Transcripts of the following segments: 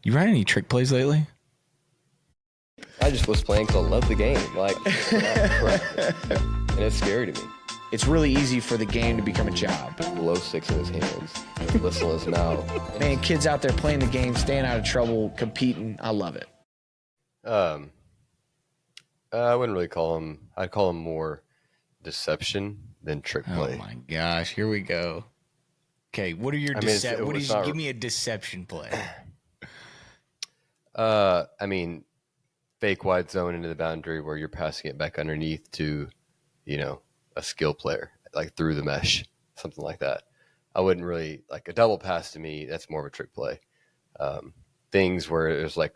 You run any trick plays lately? I just was playing because I love the game. Like, and it's scary to me. It's really easy for the game to become a job. Glow sticks in his hands, whistle in his mouth. Man, kids out there playing the game, staying out of trouble, competing. I love it. I wouldn't really call them. I'd call them more deception than trick play. Oh my gosh, here we go. Okay, what are your give me a deception play? I mean, fake wide zone into the boundary where you're passing it back underneath to, a skill player, like through the mesh, something like that. I wouldn't really like a double pass to me. That's more of a trick play. Things where there's like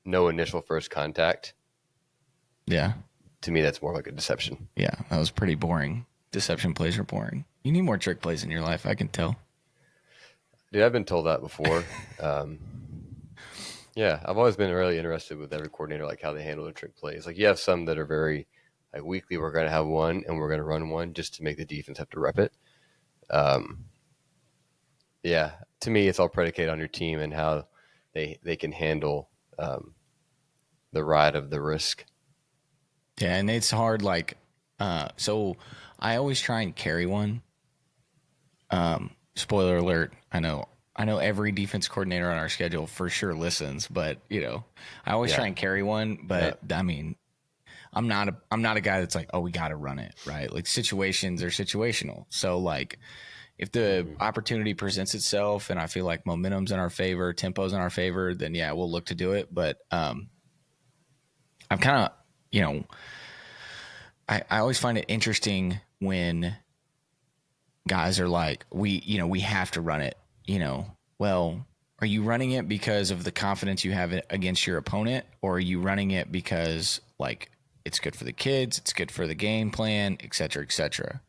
no initial first contact. Yeah. To me, that's more like a deception. Yeah, that was pretty boring. Deception plays are boring. You need more trick plays in your life, I can tell. Dude, I've been told that before. Yeah, I've always been really interested with every coordinator, like how they handle their trick plays. Like you have some that are very, like weekly, we're going to have one and we're going to run one just to make the defense have to rep it. Yeah, to me, it's all predicated on your team and how they can handle the ride of the risk. Yeah, and it's hard. Like, so I always try and carry one. Spoiler alert! I know every defense coordinator on our schedule for sure listens, but I always try and carry one. But I mean, I'm not a guy that's like, oh, we got to run it, right? Like situations are situational. So like, if the opportunity presents itself and I feel like momentum's in our favor, tempo's in our favor, then yeah, we'll look to do it. But I'm kind of, I always find it interesting when guys are like, we have to run it. Well, are you running it because of the confidence you have against your opponent, or are you running it because like it's good for the kids, it's good for the game plan, et cetera, et cetera.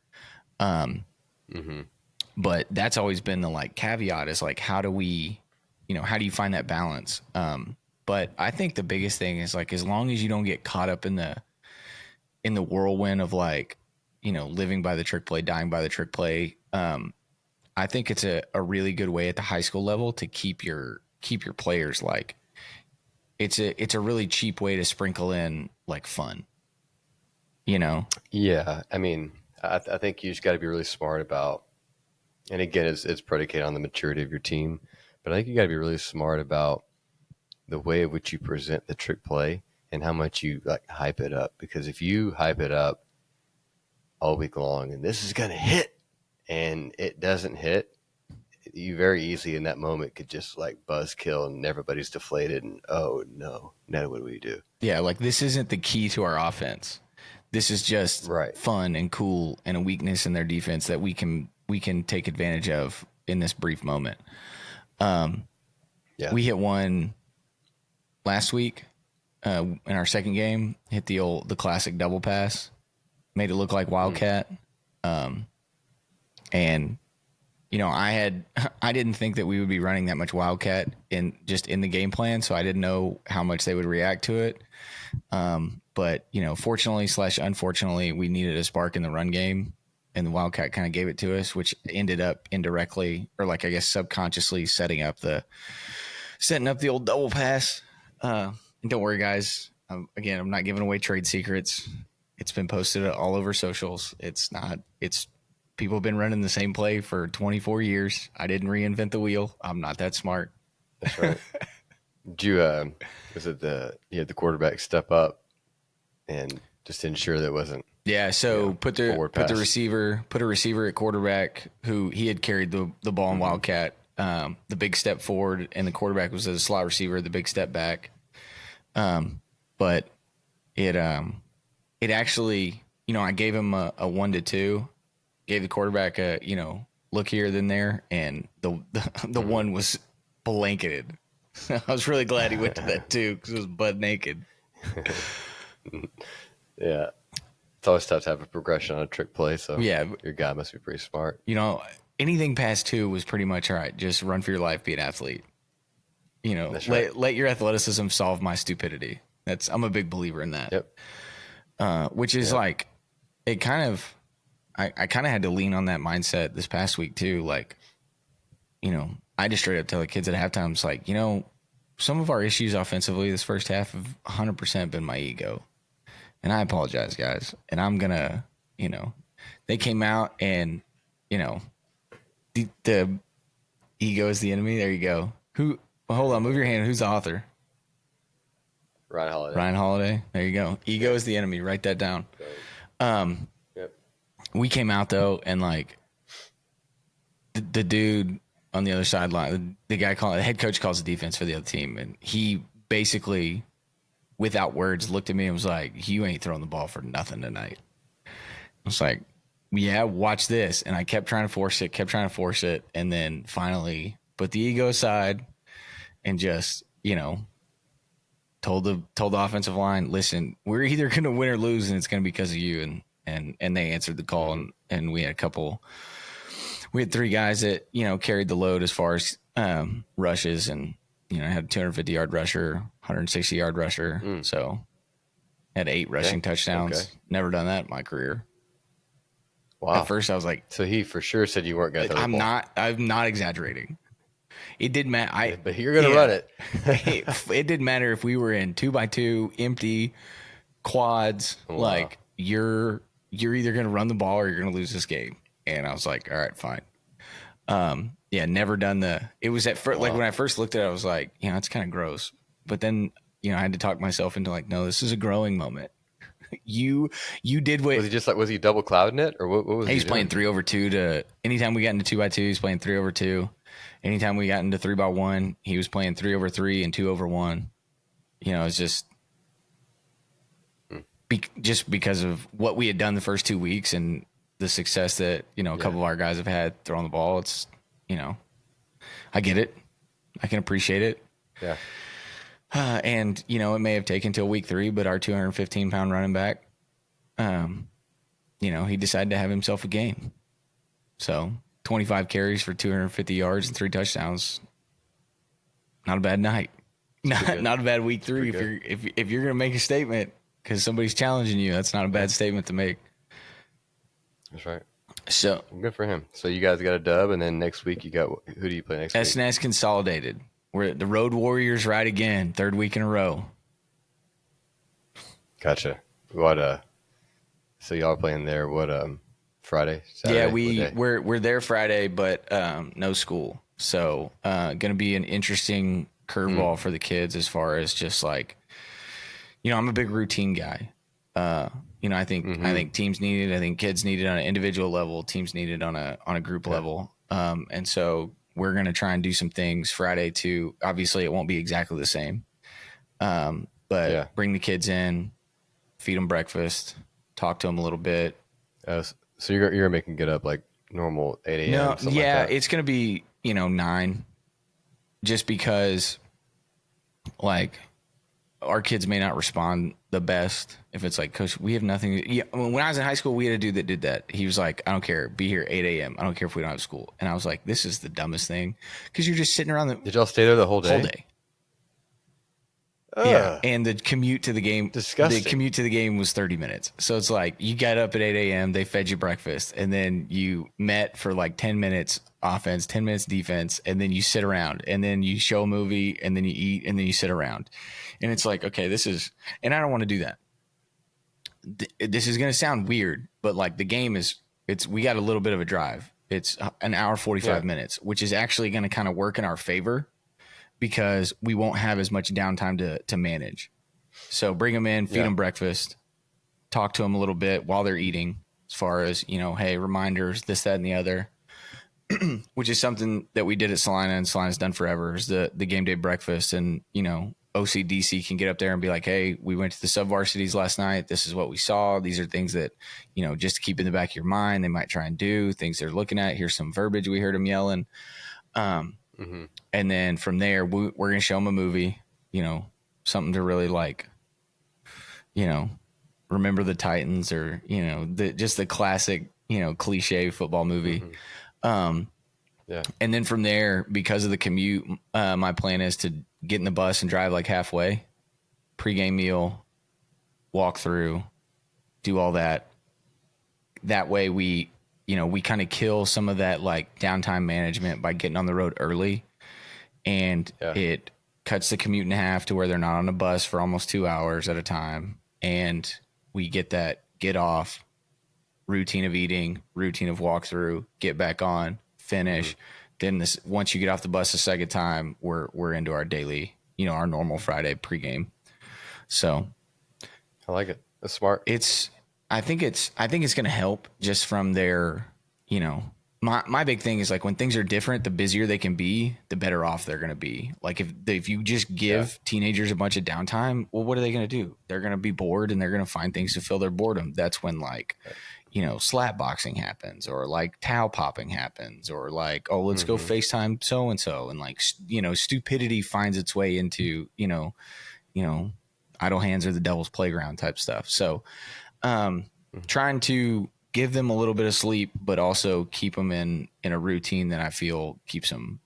But that's always been the like caveat is like, how do we, how do you find that balance? But I think the biggest thing is like, as long as you don't get caught up in the whirlwind of like, living by the trick play, dying by the trick play. I think it's a really good way at the high school level to keep your players like, it's a really cheap way to sprinkle in like fun, Yeah, I mean, I think you just got to be really smart about, and again, it's predicated on the maturity of your team, but I think you got to be really smart about the way in which you present the trick play and how much you like hype it up. Because if you hype it up all week long and this is going to hit and it doesn't hit, you very easily in that moment could just like buzzkill and everybody's deflated and oh no, now what do we do? Yeah, like this isn't the key to our offense. This is just fun and cool and a weakness in their defense that we can take advantage of in this brief moment. We hit one last week in our second game, hit the classic double pass, made it look like Wildcat. And I didn't think that we would be running that much Wildcat in the game plan, so I didn't know how much they would react to it. But fortunately / unfortunately, we needed a spark in the run game, and the Wildcat kind of gave it to us, which ended up indirectly, or like I guess subconsciously, setting up the old double pass. And don't worry, guys. Again, I'm not giving away trade secrets. It's been posted all over socials. It's people have been running the same play for 24 years. I didn't reinvent the wheel. I'm not that smart. That's right. Did you, you had the quarterback step up and just ensure that it wasn't. Yeah. So put a receiver at quarterback who he had carried the ball in Wildcat, the big step forward, and the quarterback was a slot receiver, the big step back. But it actually, I gave him a 1-2, gave the quarterback a, look here, then there. And the one was blanketed. I was really glad he went to that too, because it was butt naked. Yeah. It's always tough to have a progression on a trick play. So yeah, your guy must be pretty smart. Anything past 2 was pretty much all right. Just run for your life, be an athlete. Let your athleticism solve my stupidity. I'm a big believer in that. Yep. Which is like, it kind of, I kind of had to lean on that mindset this past week too. Like, I just straight up tell the kids at halftime, it's like, some of our issues offensively this first half have 100% been my ego. And I apologize, guys. And I'm going to, they came out and, the ego is the enemy. There you go. Hold on, move your hand. Who's the author? Ryan Holiday. Ryan Holiday. There you go. Ego is the enemy. Write that down. Yep. We came out, though, and, like, the dude on the other sideline, the head coach calls the defense for the other team, and he basically, without words, looked at me and was like, you ain't throwing the ball for nothing tonight. I was like, yeah, watch this. And I kept trying to force it, and then finally put the ego aside and just, told the offensive line, listen, we're either going to win or lose, and it's going to be because of you. And they answered the call, and we had three guys that, carried the load as far as rushes, and, I had a 250-yard rusher, 160-yard rusher. So had 8 rushing touchdowns. Okay. Never done that in my career. Wow. At first I was like, so he for sure said you weren't going to throw the ball. I'm not exaggerating. It didn't matter. But you're going to run it. It didn't matter if we were in 2x2, empty, quads. Wow. Like, you're either going to run the ball or you're going to lose this game. And I was like, all right, fine. Never done it was at first, like when I first looked at it, I was like, it's kind of gross. But then, I had to talk myself into like, no, this is a growing moment. You did what was he double clouding it, or what was he he's doing? playing 3/2 to anytime we got into 2x2, he's playing 3/2. Anytime we got into 3x1, he was playing 3/3 and 2/1. It's just just because of what we had done the first 2 weeks and the success that, a couple of our guys have had throwing the ball. It's, I get it. I can appreciate it. Yeah. And, it may have taken till week 3, but our 215-pound running back, he decided to have himself a game. So 25 carries for 250 yards and 3 touchdowns. Not a bad night. Not a bad week 3. If you're going to make a statement because somebody's challenging you, that's not a bad statement to make. That's right. So good for him. So you guys got a dub, and then next week who do you play next week? SNS Consolidated. We're the Road Warriors ride again, 3rd week in a row. Gotcha. What so y'all are playing there Friday, Saturday? Yeah, we're there Friday, but no school. So gonna be an interesting curveball for the kids as far as just like, I'm a big routine guy. I think teams need it. I think kids need it on an individual level. Teams need it on a group level. And so we're going to try and do some things Friday too. Obviously it won't be exactly the same. But bring the kids in, feed them breakfast, talk to them a little bit. So you're making get up like normal 8 a.m. No, yeah, it's going to be, 9 just because like our kids may not respond the best if it's like, Coach, we have nothing. When I was in high school, we had a dude that did that. He was like, I don't care. Be here 8 a.m. I don't care if we don't have school. And I was like, this is the dumbest thing because you're just sitting around Did y'all stay there the whole day? Whole day. Yeah, and the commute to the game, disgusting. The commute to the game was 30 minutes. So it's like you got up at 8 a.m., they fed you breakfast, and then you met for like 10 minutes offense, 10 minutes defense, and then you sit around, and then you show a movie, and then you eat, and then you sit around. And it's like, okay, and I don't want to do that. This is going to sound weird, but like the game we got a little bit of a drive. It's an hour, 45 minutes, which is actually going to kind of work in our favor, because we won't have as much downtime to manage. So bring them in, feed them breakfast, talk to them a little bit while they're eating as far as, hey, reminders, this, that, and the other, which is something that we did at Salina, and Salina's done forever, is the game day breakfast. And, OCDC can get up there and be like, hey, we went to the sub-varsities last night. This is what we saw. These are things that, just to keep in the back of your mind, they might try and do, things they're looking at. Here's some verbiage we heard them yelling. And then from there, we're going to show them a movie, something to really like, Remember the Titans, or, just the classic, cliche football movie. And then from there, because of the commute, my plan is to get in the bus and drive like halfway, pregame meal, walk through, do all that. That way we kind of kill some of that like downtime management by getting on the road early. And it cuts the commute in half to where they're not on a bus for almost 2 hours at a time. And we get that get off routine of eating, routine of walkthrough, get back on, finish. Then once you get off the bus the second time, we're into our daily, our normal Friday pregame. So I like it. That's smart. I think it's going to help just from their, my big thing is like when things are different, the busier they can be, the better off they're going to be. Like if you just give teenagers a bunch of downtime, well, what are they going to do? They're going to be bored and they're going to find things to fill their boredom. That's when like, slap boxing happens, or like towel popping happens, or like, oh, let's go FaceTime so-and-so. And like, stupidity finds its way into, idle hands are the devil's playground type stuff. So, trying to give them a little bit of sleep, but also keep them in a routine that I feel keeps them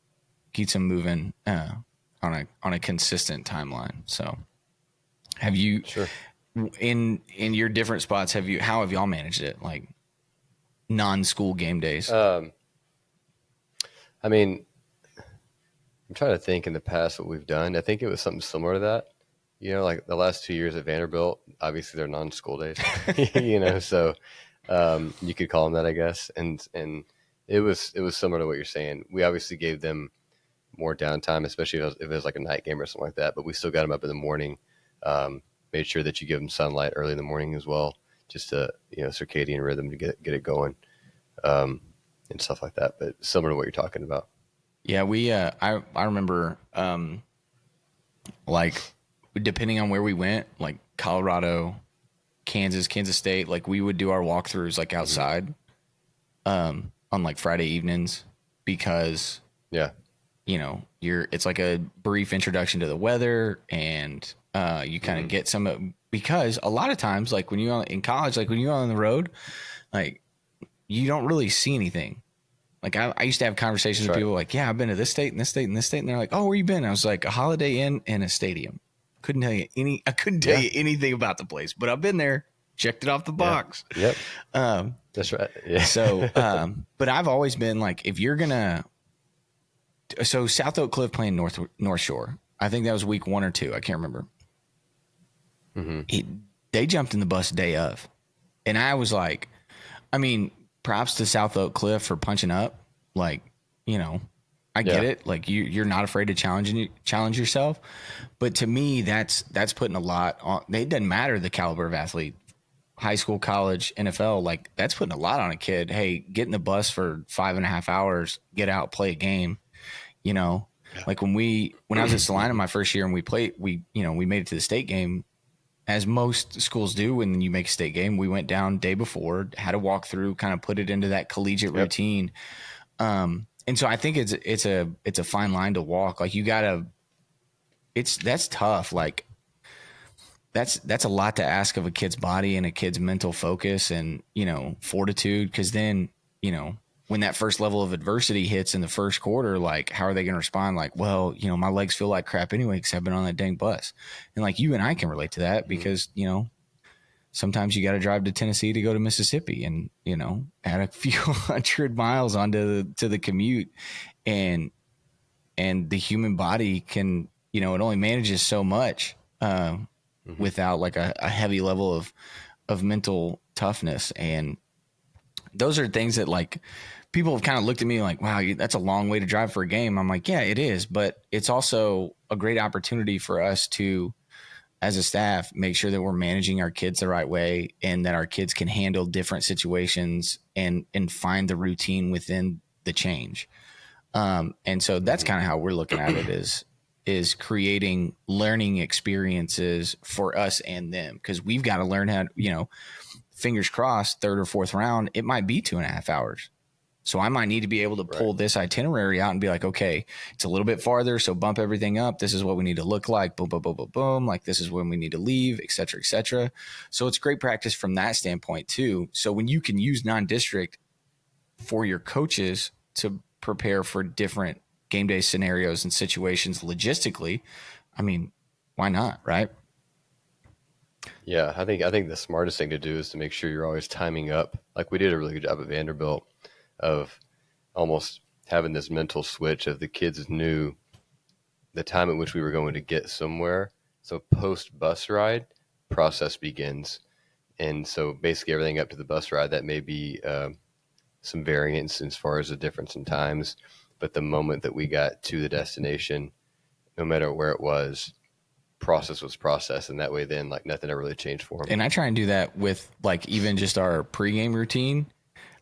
moving on a consistent timeline. So, have you in your different spots? How have y'all managed it? Like non-school game days? I mean, I'm trying to think in the past what we've done. I think it was something similar to that. Like the last 2 years at Vanderbilt, obviously they're non-school days, so you could call them that, I guess. And it was similar to what you're saying. We obviously gave them more downtime, especially if it was like a night game or something like that, but we still got them up in the morning. Made sure that you give them sunlight early in the morning as well, just to, circadian rhythm to get it going, and stuff like that. But similar to what you're talking about. Yeah, we I remember like depending on where we went, like Colorado, Kansas State, like we would do our walkthroughs like outside on like Friday evenings because it's like a brief introduction to the weather, and you kind of get some, because a lot of times like when you're in college, like when you're on the road, like you don't really see anything. Like I used to have conversations with people like, yeah, I've been to this state and this state and this state. And they're like, oh, where you been? I was like, a Holiday Inn and a stadium. I couldn't tell you anything about the place, but I've been there, checked it off the box. Yep. That's right. Yeah. So, but I've always been like, if you're so South Oak Cliff playing North Shore, I think that was week 1 or 2. I can't remember. They jumped in the bus day of. And I was like, I mean, props to South Oak Cliff for punching up. Like, I get it. Like you're not afraid to challenge yourself. But to me, that's putting a lot on. It doesn't matter the caliber of athlete, high school, college, NFL, like that's putting a lot on a kid. Hey, get in the bus for 5.5 hours, get out, play a game. Like when I was at Salina my first year and we made it to the state game, as most schools do when you make a state game. We went down day before, had a walk through, kind of put it into that collegiate routine. And so I think it's a fine line to walk. Like that's tough. Like that's a lot to ask of a kid's body and a kid's mental focus and, fortitude. Cause then, when that first level of adversity hits in the first quarter, like how are they going to respond? Like, well, my legs feel like crap anyway, cause I've been on that dang bus. And like you and I can relate to that because, sometimes you got to drive to Tennessee to go to Mississippi and, add a few 100 miles onto the commute, and the human body can, it only manages so much, without like a heavy level of mental toughness. And those are things that like people have kind of looked at me like, wow, that's a long way to drive for a game. I'm like, yeah, it is. But it's also a great opportunity for us to, as a staff, make sure that we're managing our kids the right way and that our kids can handle different situations and find the routine within the change. And so that's kind of how we're looking at it is creating learning experiences for us and them. Cause we've got to learn how, fingers crossed, 3rd or 4th round, it might be 2.5 hours. So I might need to be able to pull this itinerary out and be like, okay, it's a little bit farther. So bump everything up. This is what we need to look like. Boom, boom, boom, boom, boom. Like this is when we need to leave, et cetera, et cetera. So it's great practice from that standpoint too. So when you can use non-district for your coaches to prepare for different game day scenarios and situations logistically, I mean, why not? Right. Yeah. I think the smartest thing to do is to make sure you're always timing up. Like we did a really good job at Vanderbilt of almost having this mental switch of the kids knew the time at which we were going to get somewhere. So post bus ride, process begins. And so basically everything up to the bus ride, that may be some variance as far as the difference in times. But the moment that we got to the destination, no matter where it was, process was process. And that way then like nothing ever really changed for him. And I try and do that with like even just our pregame routine.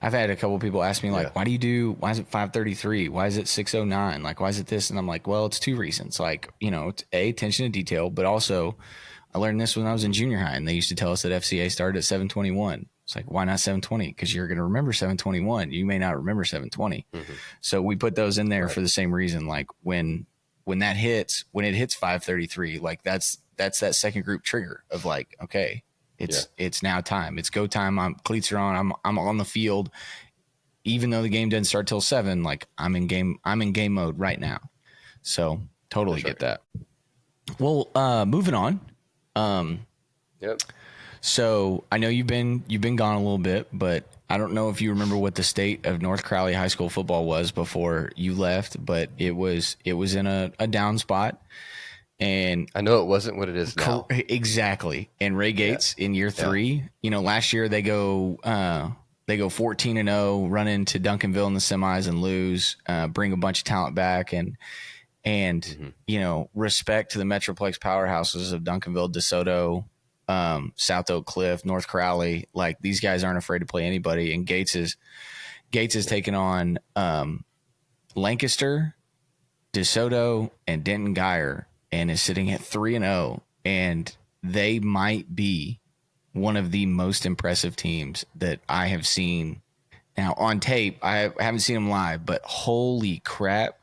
I've had a couple of people ask me like, why is it 5:33? Why is it 6:09? Like, why is it this? And I'm like, well, it's two reasons. Like, it's attention to detail, but also I learned this when I was in junior high and they used to tell us that FCA started at 7:21. It's like, why not 7:20? Because you're going to remember 7:21. You may not remember 7:20. Mm-hmm. So we put those in there for the same reason. Like when it hits 5:33, like that's that second group trigger of like, okay, it's now time. It's go time. Cleats are on. I'm on the field. Even though the game doesn't start till 7, like I'm in game mode right now. So totally get that. Well, moving on. Yep. So I know you've been gone a little bit, but I don't know if you remember what the state of North Crowley High School football was before you left, but it was in a down spot. And I know it wasn't what it is now. Exactly. And Ray Gates in year 3, last year they go 14-0, run into Duncanville in the semis and lose, bring a bunch of talent back and respect to the Metroplex Powerhouses of Duncanville, DeSoto, South Oak Cliff, North Crowley. Like these guys aren't afraid to play anybody. And Gates is taking on Lancaster, DeSoto, and Denton Geyer, and is sitting at 3-0. And they might be one of the most impressive teams that I have seen. Now on tape, I haven't seen them live, but holy crap.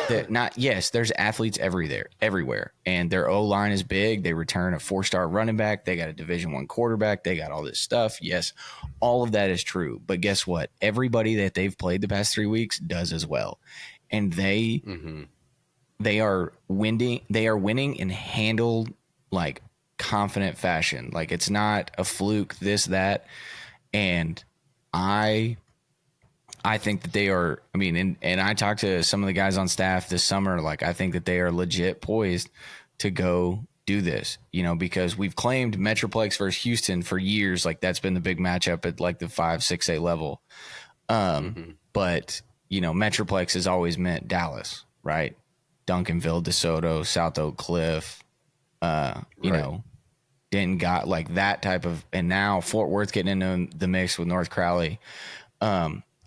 There's athletes everywhere, and their O-line is big. They return a 4-star running back. They got a Division I quarterback. They got all this stuff. Yes, all of that is true. But guess what? Everybody that they've played the past 3 weeks does as well, and they are winning. They are winning in handled, like confident fashion. Like it's not a fluke. This that, and I think that they are, and I talked to some of the guys on staff this summer, like I think that they are legit poised to go do this, because we've claimed Metroplex versus Houston for years. Like that's been the big matchup at like the 5-6A level. But, Metroplex has always meant Dallas, right? Duncanville, DeSoto, South Oak Cliff, Denton got like that type of, and now Fort Worth getting into the mix with North Crowley.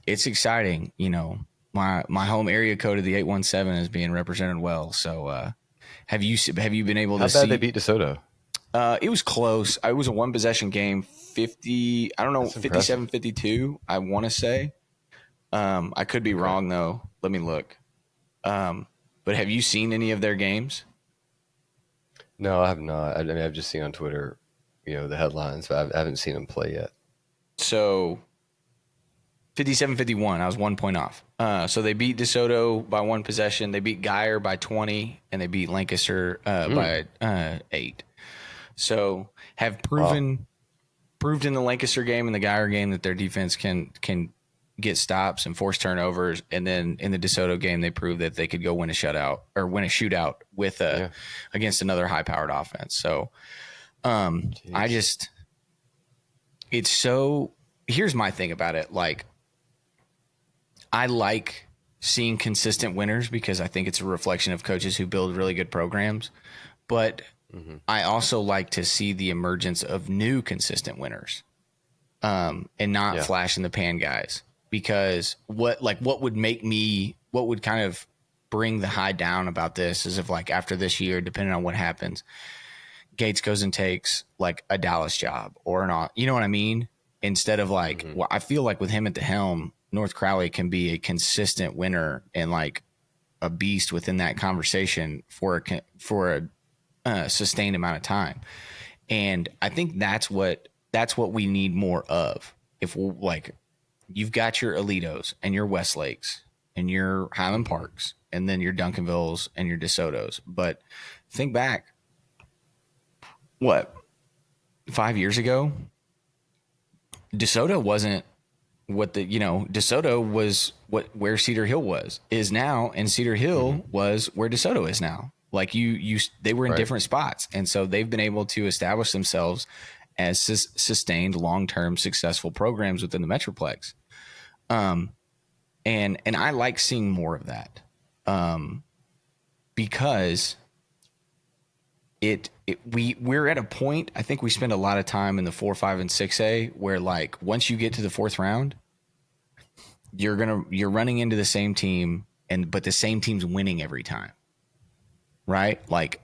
It's exciting. My home area code of the 817 is being represented well. So, have you been able to see? How bad they beat DeSoto? It was close. It was a one possession game, 57-52. I want to say, I could be wrong though. Let me look. But have you seen any of their games? No, I have not. I've just seen on Twitter, the headlines, but I haven't seen them play yet. So 57-51. I was 1 point off. So they beat DeSoto by one possession. They beat Geyer by 20, and they beat Lancaster by 8. So have proved in the Lancaster game and the Geyer game that their defense can get stops and force turnovers. And then in the DeSoto game, they proved that they could go win a shootout with against another high-powered offense. So here's my thing about it. Like, I like seeing consistent winners because I think it's a reflection of coaches who build really good programs. But I also like to see the emergence of new consistent winners and not flash in the pan guys. Because what would kind of bring the high down about this is if like after this year, depending on what happens, Gates goes and takes like a Dallas job or you know what I mean? Instead of like, well, I feel like with him at the helm, North Crowley can be a consistent winner and like a beast within that conversation for a sustained amount of time. And I think that's what we need more of. If we're like, you've got your Alitos and your Westlakes and your Highland Parks and then your Duncanvilles and your DeSotos. But think back, 5 years ago, DeSoto wasn't DeSoto was where Cedar Hill is now, and Cedar Hill was where DeSoto is now. Like they were in Right. different spots. And so they've been able to establish themselves as sustained long-term successful programs within the Metroplex. And I like seeing more of that. Because we're at a point, I think we spend a lot of time in the 4, 5, and 6A where like once you get to the fourth round, you're running into the same team but the same team's winning every time. Right? Like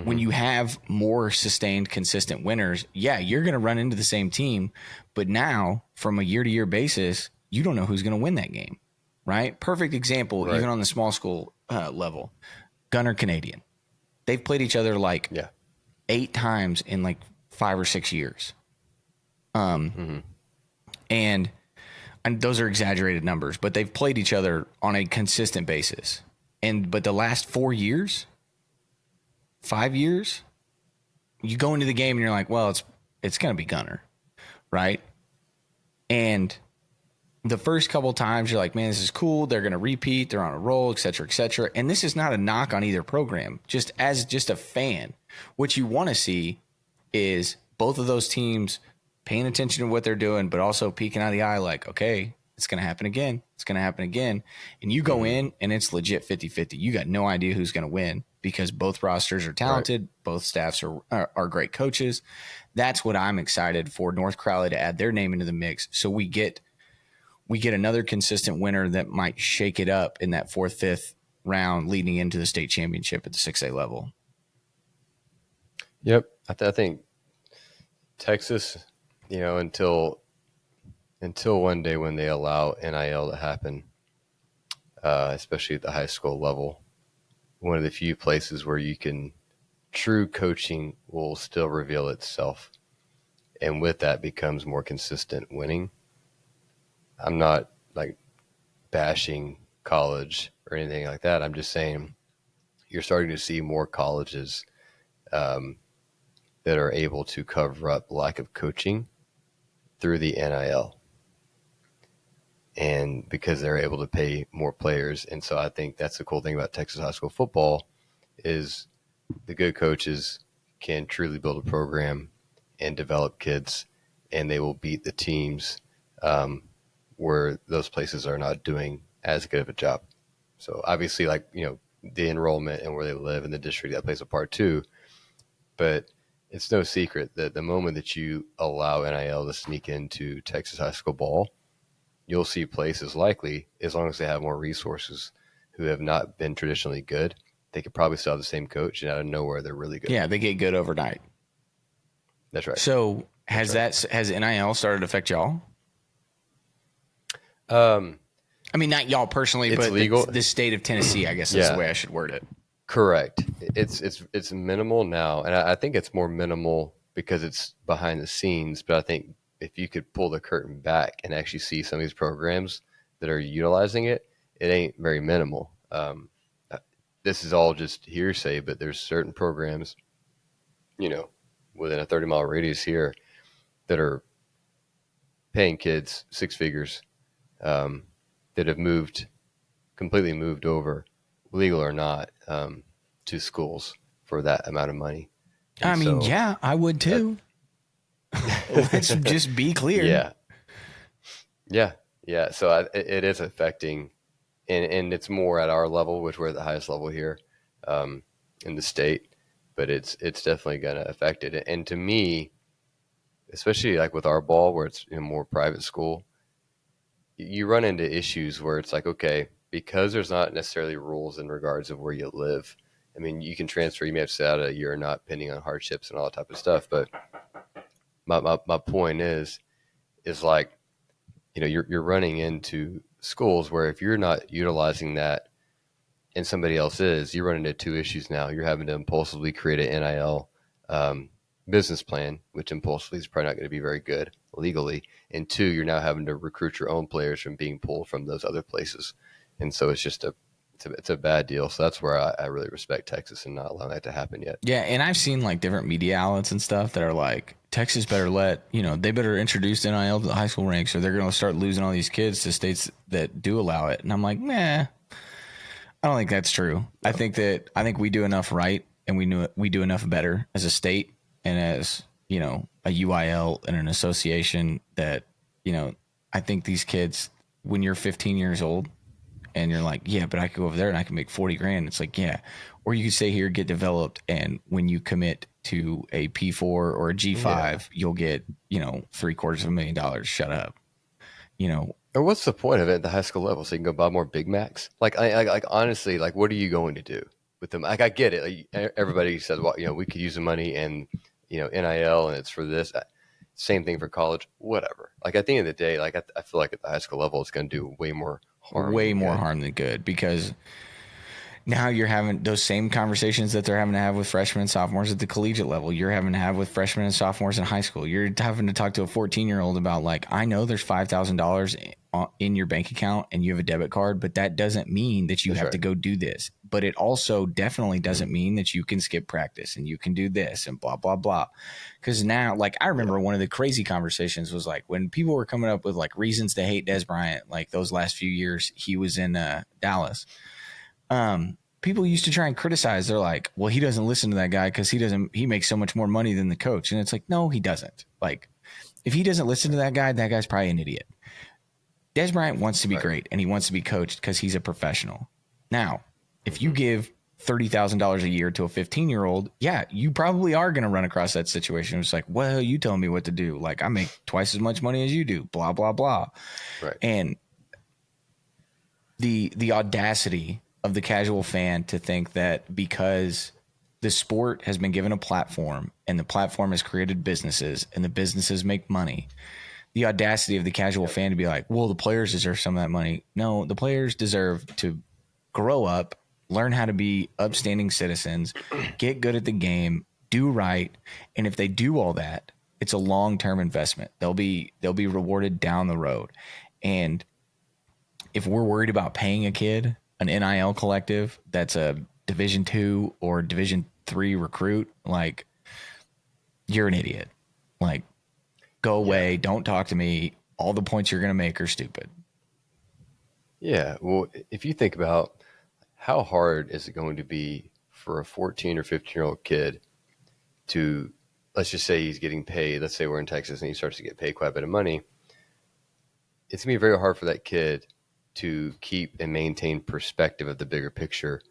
when you have more sustained, consistent winners, yeah, you're going to run into the same team. But now from a year-to-year basis, you don't know who's going to win that game. Right? Perfect example, Right. even on the small school level, Gunner Canadian. They've played each other like 8 times in like 5 or 6 years. And those are exaggerated numbers, but they've played each other on a consistent basis. But the last 4 years, 5 years, you go into the game and you're like, well, it's going to be Gunner, right? And the first couple times you're like, man, this is cool. They're going to repeat. They're on a roll, et cetera, et cetera. And this is not a knock on either program. Just as a fan, what you want to see is both of those teams paying attention to what they're doing, but also peeking out of the eye like, okay, it's going to happen again. It's going to happen again. And you go in and it's legit 50-50. You got no idea who's going to win because both rosters are talented. Right. Both staffs are great coaches. That's what I'm excited for North Crowley to add their name into the mix. So we get another consistent winner that might shake it up in that 4th, 5th round leading into the state championship at the 6A level. Yep. I think Texas, until one day when they allow NIL to happen, especially at the high school level, one of the few places where true coaching will still reveal itself. And with that becomes more consistent winning. I'm not like bashing college or anything like that. I'm just saying you're starting to see more colleges that are able to cover up lack of coaching through the NIL. And because they're able to pay more players. And so I think that's the cool thing about Texas high school football is the good coaches can truly build a program and develop kids, and they will beat the teams where those places are not doing as good of a job. So obviously, the enrollment and where they live in the district, that plays a part too. But it's no secret that the moment that you allow NIL to sneak into Texas high school ball, you'll see places likely, as long as they have more resources, who have not been traditionally good. They could probably still have the same coach, and out of nowhere, they're really good. Yeah, they get good overnight. That's right. So has NIL started to affect y'all? I mean, not y'all personally, but legal. The state of Tennessee, I guess is the way I should word it. Correct. It's minimal now, and I think it's more minimal because it's behind the scenes. But I think if you could pull the curtain back and actually see some of these programs that are utilizing it, it ain't very minimal. This is all just hearsay, but there's certain programs, within a 30-mile radius here that are paying kids 6 figures that have completely moved over, legal or not, to schools for that amount of money. And yeah, I would too. Let's just be clear. Yeah. So it is affecting, and it's more at our level, which we're at the highest level here in the state, but it's definitely going to affect it. And to me, especially like with our ball, where it's more private school, you run into issues where it's like, okay, because there's not necessarily rules in regards of where you live. I mean, you can transfer, you may have to stay out a year or not, depending on hardships and all that type of stuff. But my point is like, you're running into schools where if you're not utilizing that and somebody else is, you run into 2 issues now. You're having to impulsively create an NIL business plan, which impulsively is probably not going to be very good legally. And 2, you're now having to recruit your own players from being pulled from those other places. And so it's just it's a bad deal. So that's where I really respect Texas and not allowing that to happen yet. Yeah, and I've seen like different media outlets and stuff that are like, Texas better they better introduce NIL to the high school ranks or they're going to start losing all these kids to states that do allow it. And I'm like, nah. I don't think that's true. I think we do enough right, and we do enough better as a state and as, you know, a UIL and an association that, you know, I think these kids, when you're 15 years old and you're like, yeah, but I could go over there and I can make 40 grand. It's like, yeah. Or you could stay here, get developed. And when you commit to a P4 or a G5, you'll get, you know, $750,000. Shut up. You know, Or what's the point of it at the high school level? So you can go buy more Big Macs? Like, like honestly, like, what are you going to do with them? Like, I get it. Like, everybody says, well, you know, we could use the money and, you know, NIL and it's for this. Same thing for college, whatever. Like, at the end of the day, like, I feel like at the high school level, it's going to do way more harm. Way more harm than good, because now you're having those same conversations that they're having to have with freshmen and sophomores at the collegiate level. You're having to have with freshmen and sophomores in high school. You're having to talk to a 14-year-old about, like, I know there's $5,000 in your bank account and you have a debit card, but that doesn't mean that you have to go do this. But it also definitely doesn't mean that you can skip practice and you can do this and blah, blah, blah. Because now, like, I remember one of the crazy conversations was, like, when people were coming up with, like, reasons to hate Des Bryant, like those last few years he was in Dallas. People used to try and criticize. They're like, well, he doesn't listen to that guy because he makes so much more money than the coach. And it's like, no, he doesn't. Like, if he doesn't listen to that guy's probably an idiot. Des Bryant wants to be great, and he wants to be coached because he's a professional. Now, if you give $30,000 a year to a 15-year-old, yeah, you probably are going to run across that situation. It's like, well, you tell me what to do. Like, I make twice as much money as you do, blah, blah, blah. Right. And the audacity of the casual fan to think that because the sport has been given a platform and the platform has created businesses and the businesses make money, the audacity of the casual fan to be like, well, the players deserve some of that money. No, the players deserve to grow up, learn how to be upstanding citizens, get good at the game, do right. And if they do all that, it's a long-term investment. They'll be rewarded down the road. And if we're worried about paying a kid an NIL collective that's a Division II or Division III recruit, like, you're an idiot. Like, go away. Don't talk to me. All the points you're going to make are stupid. Yeah. Well, if you think about how hard is it going to be for a 14 or 15-year-old kid to, let's just say he's getting paid. Let's say we're in Texas and he starts to get paid quite a bit of money. It's going to be very hard for that kid to keep and maintain perspective of the bigger picture.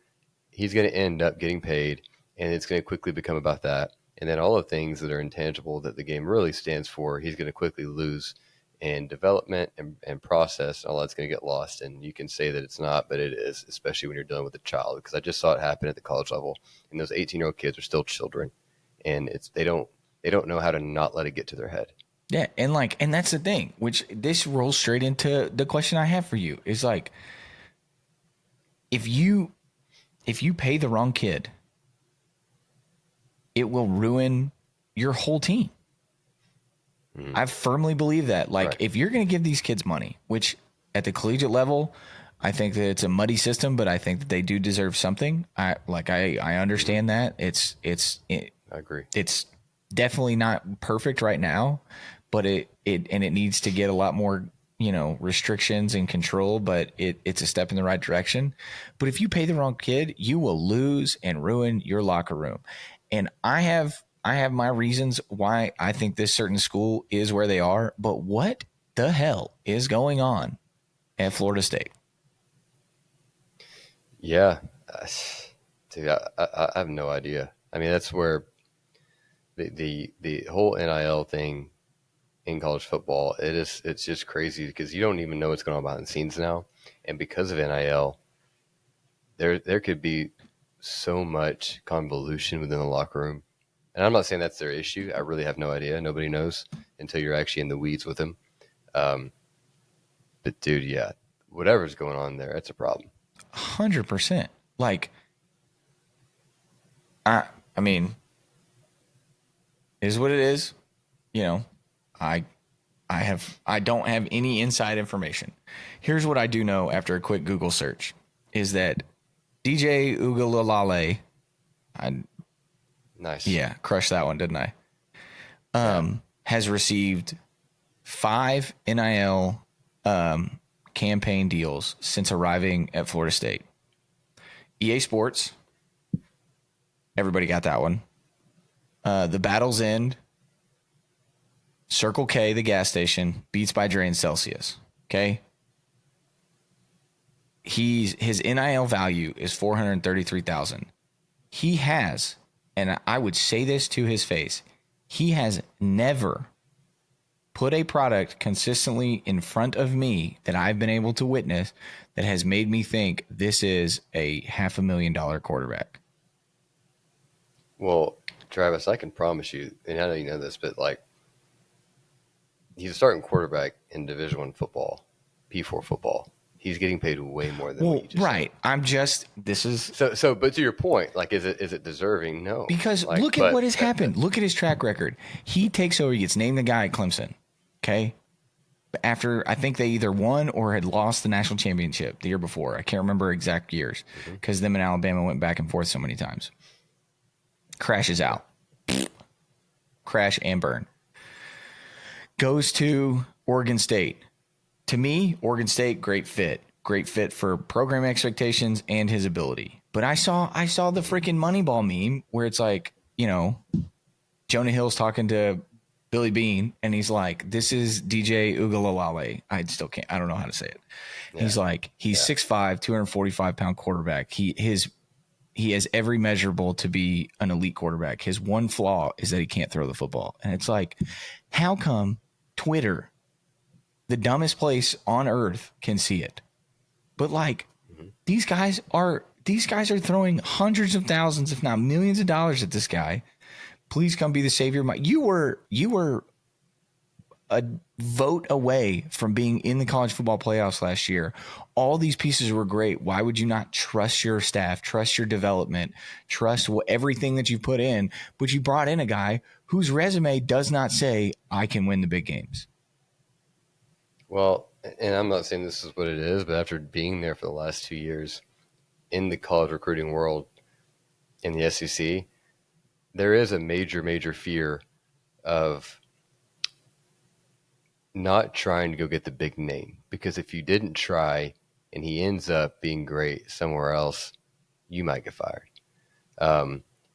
He's going to end up getting paid, and it's going to quickly become about that. And then all the things that are intangible that the game really stands for, he's going to quickly lose in development and process. All that's going to get lost. And you can say that it's not, but it is, especially when you're dealing with a child. Because I just saw it happen at the college level, and those 18-year-old kids are still children, and they don't know how to not let it get to their head. Yeah, and that's the thing, which this rolls straight into the question I have for you. Is like, if you pay the wrong kid, it will ruin your whole team. I firmly believe that. Like, if you're going to give these kids money, which at the collegiate level, I think that it's a muddy system, but I think that they do deserve something. I understand that. I agree. It's definitely not perfect right now, but it needs to get a lot more, restrictions and control, but it's a step in the right direction. But if you pay the wrong kid, you will lose and ruin your locker room. And I have my reasons why I think this certain school is where they are, but what the hell is going on at Florida State? Yeah, dude, I have no idea. I mean, that's where the whole NIL thing in college football, it's just crazy because you don't even know what's going on behind the scenes now. And because of NIL, there could be so much convolution within the locker room. And I'm not saying that's their issue. I really have no idea. Nobody knows until you're actually in the weeds with them. But dude, yeah, whatever's going on there, it's a problem. 100%. Like, I mean, it is what it is. I don't have any inside information. Here's what I do know after a quick Google search is that DJ Ugalale, Nice. Yeah, crushed that one, didn't I? Has received 5 NIL campaign deals since arriving at Florida State. EA Sports. Everybody got that one. The Battle's End. Circle K, the gas station. Beats by Dre and Celsius. Okay. His NIL value is $433,000. He has, and I would say this to his face, he has never put a product consistently in front of me that I've been able to witness that has made me think this is a $500,000 quarterback. Well, Travis, I can promise you, and I know you know this, but like, he's a starting quarterback in Division I football, P4 football. He's getting paid way more than what you just said. So, but to your point, like, is it deserving? No. Because like, look at what has happened. Look at his track record. He takes over, he gets named the guy at Clemson. Okay. After I think they either won or had lost the national championship the year before. I can't remember exact years because them and Alabama went back and forth so many times. Crashes out. Crash and burn. Goes to Oregon State. To me, Oregon State, great fit. Great fit for program expectations and his ability. But I saw the freaking Moneyball meme where it's like, you know, Jonah Hill's talking to Billy Bean, and he's like, this is DJ Ugalale. I don't know how to say it. Yeah. He's like, he's 6'5", 245-pound quarterback. He has every measurable to be an elite quarterback. His one flaw is that he can't throw the football. And it's like, how come Twitter, the dumbest place on earth, can see it? But like, these guys are throwing hundreds of thousands, if not millions of dollars at this guy. Please come be the savior. You were a vote away from being in the college football playoffs last year. All these pieces were great. Why would you not trust your staff, trust your development, trust everything that you put in? But you brought in a guy whose resume does not say, I can win the big games. Well, and I'm not saying this is what it is, but after being there for the last 2 years in the college recruiting world in the SEC, there is a major, major fear of not trying to go get the big name. Because if you didn't try and he ends up being great somewhere else, you might get fired.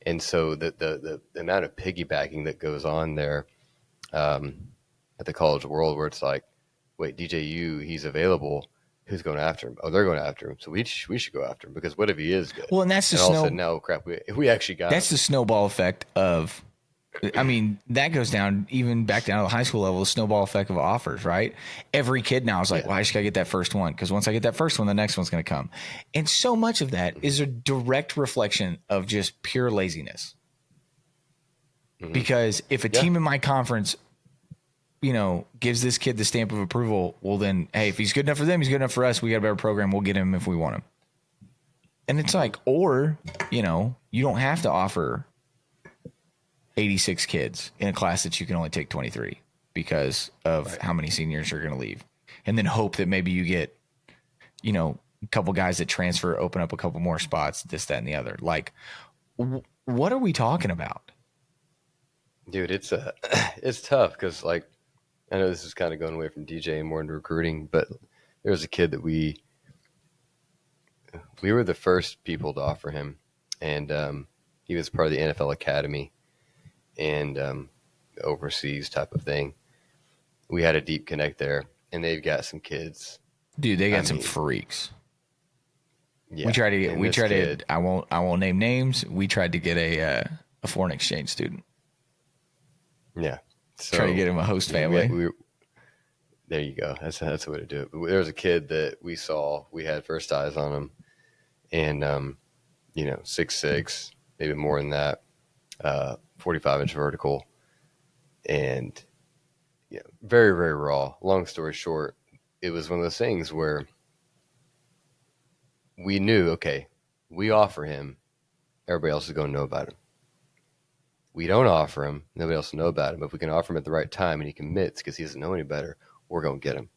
And so the amount of piggybacking that goes on there at the college world, where it's like, wait, DJU, he's available. Who's going after him? Oh, they're going after him. So we should go after him, because what if he is good? Well, and that's all of a sudden, no crap, we actually got that's him. The snowball effect of, I mean, that goes down even back down to the high school level, the snowball effect of offers, right? Every kid now is like, well, I just got to get that first one, because once I get that first one, the next one's going to come. And so much of that is a direct reflection of just pure laziness. Because if a team in my conference, you know, gives this kid the stamp of approval, well then, hey, if he's good enough for them, he's good enough for us. We got a better program. We'll get him if we want him. And it's like, or, you know, you don't have to offer 86 kids in a class that you can only take 23 because of how many seniors are going to leave. And then hope that maybe you get, you know, a couple guys that transfer, open up a couple more spots, this, that, and the other. Like, what are we talking about? Dude, it's tough, because, like, I know this is kind of going away from DJ and more into recruiting, but there was a kid that we were the first people to offer him, and he was part of the NFL Academy and overseas type of thing. We had a deep connect there, and they've got some kids. Dude, they got some freaks. Yeah, we tried to. I won't name names. We tried to get a foreign exchange student. Yeah. So, try to get him a host family. There you go. That's the way to do it. But there was a kid that we saw. We had first eyes on him, and 6'6", maybe more than that, 45-inch vertical, and very, very raw. Long story short, it was one of those things where we knew, okay, we offer him, everybody else is going to know about him. We don't offer him, nobody else will know about him. If we can offer him at the right time and he commits because he doesn't know any better, we're going to get him.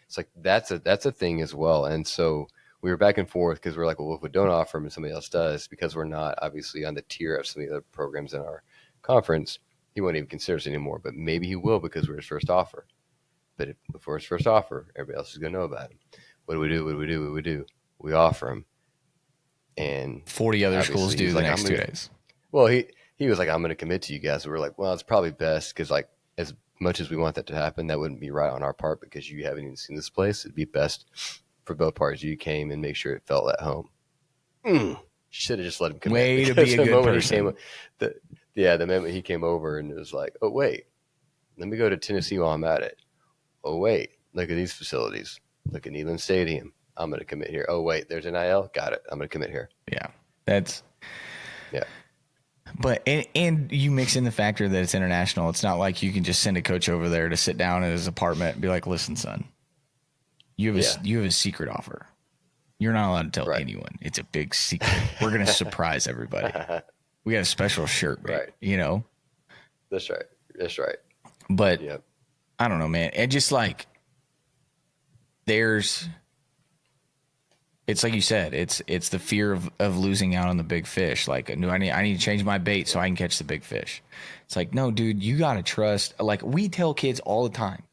It's like that's a thing as well. And so we were back and forth, because we're like, well, if we don't offer him and somebody else does, because we're not obviously on the tier of some of the other programs in our conference, he won't even consider us anymore. But maybe he will, because we're his first offer. But if we're his first offer, everybody else is going to know about him. What do we do? We offer him. and 40 other obviously schools do he's the like, next 2 days. Well, he was like, I'm going to commit to you guys. So we're like, well, it's probably best because like as much as we want that to happen, that wouldn't be right on our part because you haven't even seen this place. It'd be best for both parties. You came and make sure it felt at home. Should have just let him commit. Way to be a good person. The moment he came over and it was like, oh wait, let me go to Tennessee while I'm at it. Oh wait, look at these facilities. Look at Neyland Stadium. I'm going to commit here. Oh wait, there's NIL. Got it. I'm going to commit here. Yeah, that's yeah. But and you mix in the factor that it's international. It's not like you can just send a coach over there to sit down at his apartment and be like, "Listen, son, you have a secret offer. You're not allowed to tell anyone. It's a big secret. We're gonna surprise everybody. We got a special shirt, mate. Right. You know." That's right. But I don't know, man. It just like it's like you said, it's the fear of losing out on the big fish. Like, no, I need to change my bait so I can catch the big fish. It's like, no, dude, you got to trust. Like, we tell kids all the time.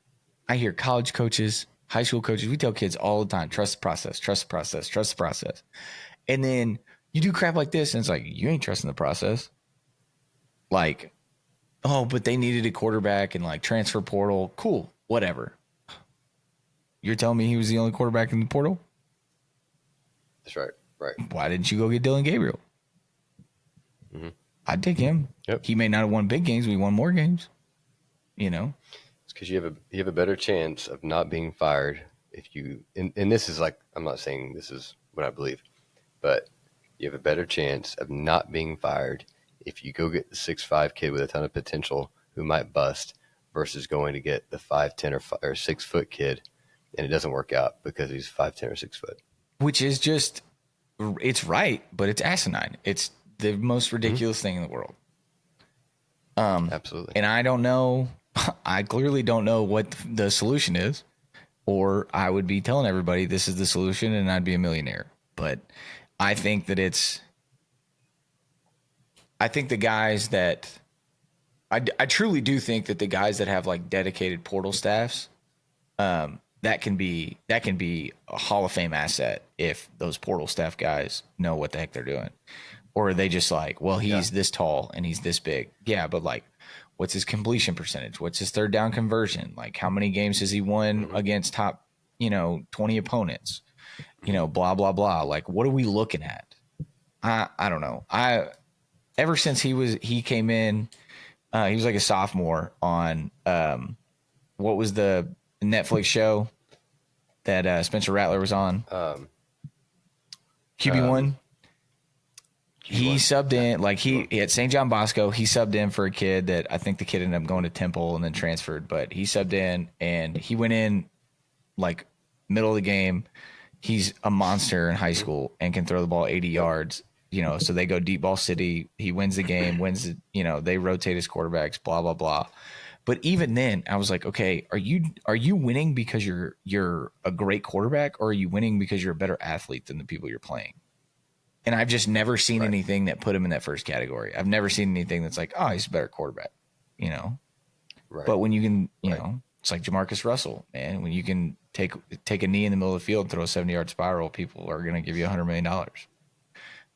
I hear college coaches, high school coaches, we tell kids all the time, trust the process, trust the process, trust the process. And then you do crap like this, and it's like, you ain't trusting the process. Like, oh, but they needed a quarterback and like transfer portal. Cool, whatever. You're telling me he was the only quarterback in the portal? That's right. Right. Why didn't you go get Dylan Gabriel? Mm-hmm. I'd take him. Yep. He may not have won big games, but he won more games. You know, it's because you have a better chance of not being fired if you. And this is like, I'm not saying this is what I believe, but you have a better chance of not being fired if you go get the 6'5" kid with a ton of potential who might bust versus going to get the 5'10" or 6 foot kid and it doesn't work out because he's 5'10" or 6 foot. Which is just, it's right, but it's asinine. It's the most ridiculous thing in the world. Absolutely. And I don't know, I clearly don't know what the solution is, or I would be telling everybody this is the solution and I'd be a millionaire. But I think that I think the guys that, I truly do think that the guys that have like dedicated portal staffs, that can be a Hall of Fame asset if those portal staff guys know what the heck they're doing. Or are they just like, well, he's this tall and he's this big. Yeah, but like, what's his completion percentage? What's his third down conversion? Like, how many games has he won against top, 20 opponents? Blah, blah, blah. Like, what are we looking at? I don't know. Ever since he came in, he was like a sophomore on what was the Netflix show that Spencer Rattler was on? QB1. He subbed in, like he at St. John Bosco, he subbed in for a kid that I think the kid ended up going to Temple and then transferred, but he subbed in and he went in like middle of the game. He's a monster in high school and can throw the ball 80 yards, so they go deep ball city. He wins the game, they rotate his quarterbacks, blah, blah, blah. But even then, I was like, okay, are you winning because you're a great quarterback, or are you winning because you're a better athlete than the people you're playing? And I've just never seen anything that put him in that first category. I've never seen anything that's like, oh, he's a better quarterback, Right. But when you can, it's like Jamarcus Russell, man. When you can take a knee in the middle of the field and throw a 70-yard spiral, people are going to give you $100 million.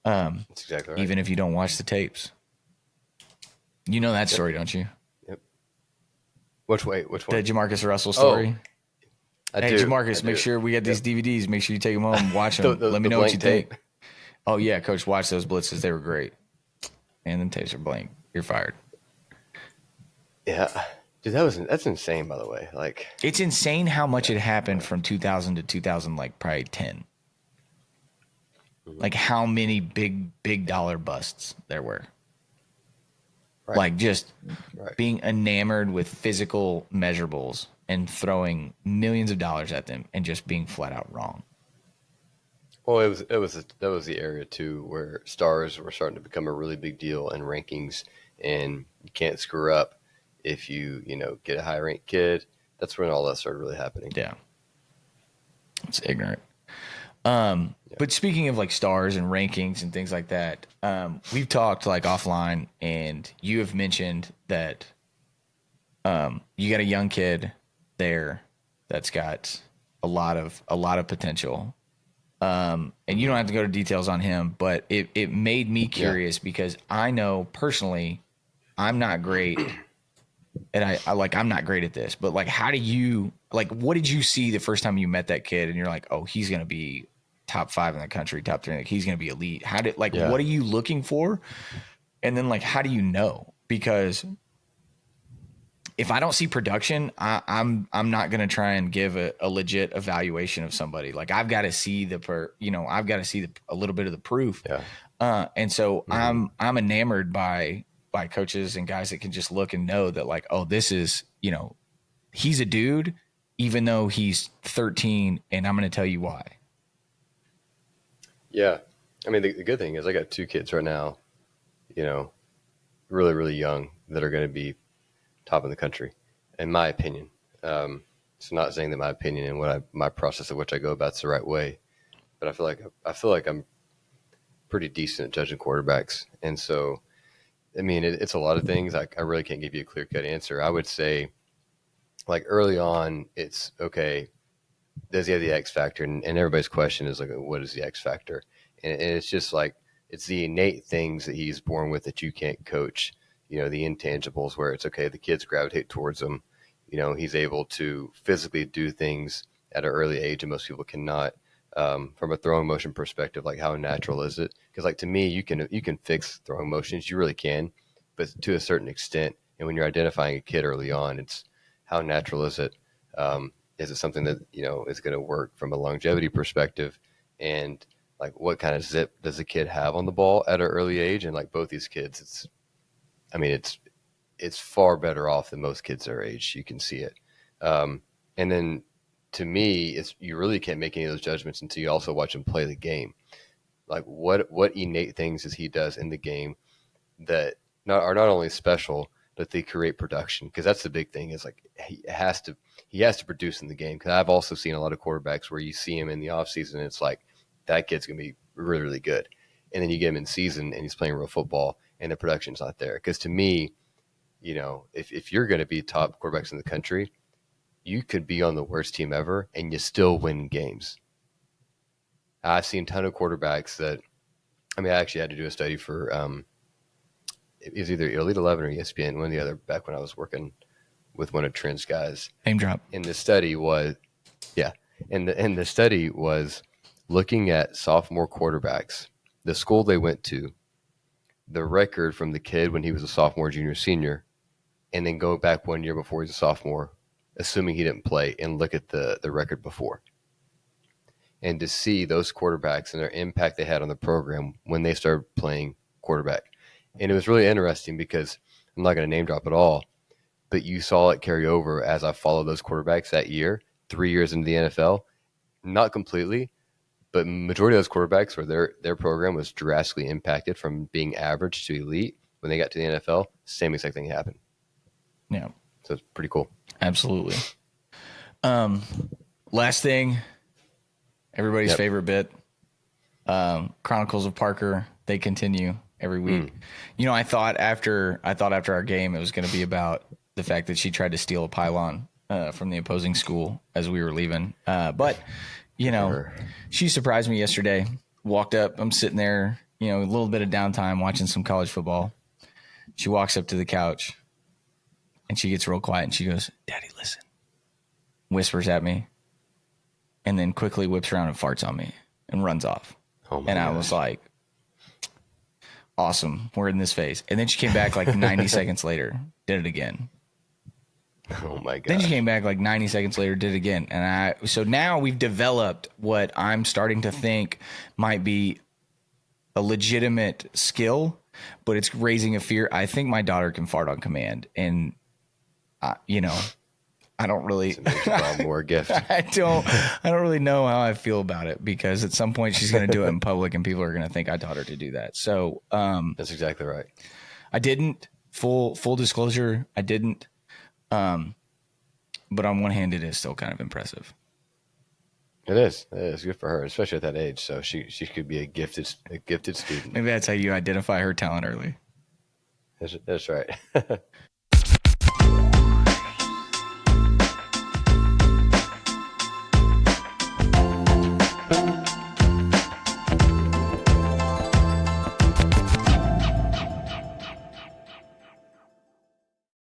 That's exactly right. Even if you don't watch the tapes. You know that story, don't you? Which one? The Jamarcus Russell story. I hey, do. Jamarcus, make sure we get these DVDs. Make sure you take them home, watch them. Let me know what you think. Oh yeah, coach, watch those blitzes. They were great. And them tapes are blank. You're fired. Yeah, dude, that's insane. By the way, like it's insane how much it happened from 2000 to 2000, like probably 10. Like how many big dollar busts there were. Right. Like just being enamored with physical measurables and throwing millions of dollars at them and just being flat out wrong. Well, that was the area too where stars were starting to become a really big deal in rankings, and you can't screw up if you get a high ranked kid. That's when all that started really happening. Yeah, it's ignorant. But speaking of like stars and rankings and things like that, we've talked like offline, and you have mentioned that you got a young kid there that's got a lot of potential. And you don't have to go to details on him, but it made me curious because I know personally I'm not great. And I'm not great at this, but like, how do you, like, what did you see the first time you met that kid and you're like, oh, he's going to be top 5 in the country, top 3, like he's going to be elite. What are you looking for? And then like, how do you know? Because if I don't see production, I'm not going to try and give a legit evaluation of somebody. Like I've got to see I've got to see a little bit of the proof. Yeah. And so I'm enamored by coaches and guys that can just look and know that like, oh, this is, he's a dude, even though he's 13, and I'm going to tell you why. Yeah. I mean, the good thing is I got 2 kids right now, really, really young that are going to be top in the country, in my opinion. It's not saying that my opinion and my process of which I go about is the right way, but I feel like I'm pretty decent at judging quarterbacks. And so, I mean, it's a lot of things. I really can't give you a clear-cut answer. I would say, like, early on, it's, okay, does he have the X factor? And everybody's question is, like, what is the X factor? And it's just, like, it's the innate things that he's born with that you can't coach, the intangibles where it's, okay, the kids gravitate towards him. He's able to physically do things at an early age and most people cannot. From a throwing motion perspective, like how natural is it? Because like to me, you can fix throwing motions, you really can, but to a certain extent. And when you're identifying a kid early on, it's how natural is it? Is it something that is going to work from a longevity perspective? And like what kind of zip does a kid have on the ball at an early age? And like both these kids, it's far better off than most kids their age. You can see it. And then to me, you really can't make any of those judgments until you also watch him play the game. Like what innate things he does in the game that are not only special, but they create production. Because that's the big thing is like he has to produce in the game. Because I've also seen a lot of quarterbacks where you see him in the offseason and it's like that kid's going to be really, really good. And then you get him in season and he's playing real football and the production's not there. Because to me, if you're going to be top quarterbacks in the country, you could be on the worst team ever and you still win games. I've seen a ton of quarterbacks that, I actually had to do a study for, it was either Elite 11 or ESPN, one or the other, back when I was working with one of Trent's guys. Name drop. And the study was, and the study was looking at sophomore quarterbacks, the school they went to, the record from the kid when he was a sophomore, junior, senior, and then go back 1 year before he's a sophomore, assuming he didn't play, and look at the record before. And to see those quarterbacks and their impact they had on the program when they started playing quarterback. And it was really interesting because I'm not going to name drop at all, but you saw it carry over as I followed those quarterbacks that year, 3 years into the NFL. Not completely, but majority of those quarterbacks where their program was drastically impacted from being average to elite. When they got to the NFL, same exact thing happened. Yeah. So it's pretty cool. Absolutely. Last thing, everybody's favorite bit, Chronicles of Parker. They continue every week. I thought after our game, it was going to be about the fact that she tried to steal a pylon from the opposing school as we were leaving. But she surprised me yesterday. Walked up, I'm sitting there, a little bit of downtime watching some college football. She walks up to the couch and she gets real quiet and she goes, "Daddy, listen." Whispers at me and then quickly whips around and farts on me and runs off. Oh my and I gosh. was like, awesome. We're in this phase. And then she came back like 90 seconds later, did it again. Oh my god. Then she came back like 90 seconds later, did it again. So now we've developed what I'm starting to think might be a legitimate skill, but it's raising a fear. I think my daughter can fart on command, and I don't really more gift. I don't really know how I feel about it, because at some point she's going to do it in public and people are going to think I taught her to do that. So That's exactly right. I didn't. Full disclosure, I didn't. But on one hand, it is still kind of impressive. It is good for her, especially at that age. So she could be a gifted student. Maybe that's how you identify her talent early. That's right.